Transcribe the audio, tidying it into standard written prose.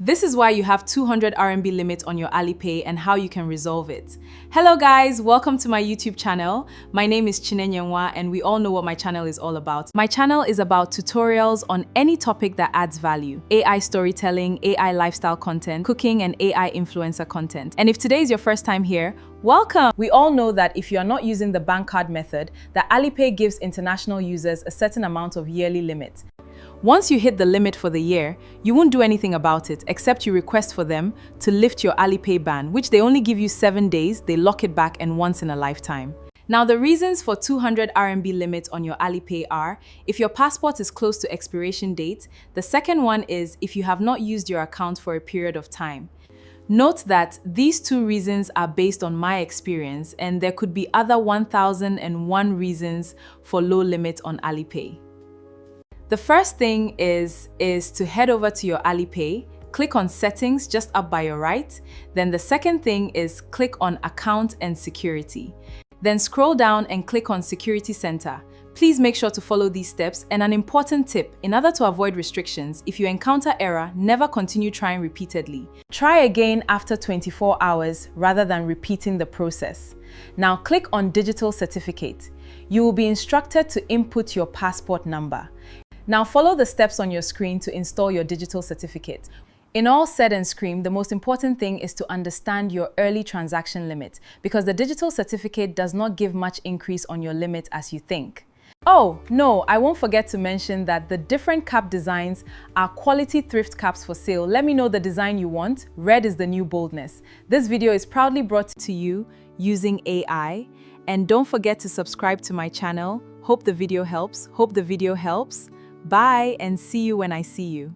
This is why you have 200 RMB limit on your Alipay and how you can resolve it. Hello guys, welcome to my YouTube channel. My name is Chinenyenwa and we all know what my channel is all about. My channel is about tutorials on any topic that adds value. AI storytelling, AI lifestyle content, cooking and AI influencer content. And if today is your first time here, welcome! We all know that if you are not using the bank card method, that Alipay gives international users a certain amount of yearly limit. Once you hit the limit for the year, you won't do anything about it except you request for them to lift your Alipay ban, which they only give you 7 days, they lock it back and once in a lifetime. Now the reasons for 200 RMB limit on your Alipay are if your passport is close to expiration date, the second one is if you have not used your account for a period of time. Note that these two reasons are based on my experience and there could be other 1001 reasons for low limit on Alipay. The first thing is to head over to your Alipay, click on Settings just up by your right. Then the second thing is click on Account and Security. Then scroll down and click on Security Center. Please make sure to follow these steps, and an important tip, in order to avoid restrictions, if you encounter error, never continue trying repeatedly. Try again after 24 hours rather than repeating the process. Now click on Digital Certificate. You will be instructed to input your passport number. Now follow the steps on your screen to install your digital certificate. In all said and screamed, the most important thing is to understand your early transaction limit because the digital certificate does not give much increase on your limit as you think. Oh, no, I won't forget to mention that the different cap designs are quality thrift caps for sale. Let me know the design you want. Red is the new boldness. This video is proudly brought to you using AI. And don't forget to subscribe to my channel. Hope the video helps. Bye and see you when I see you.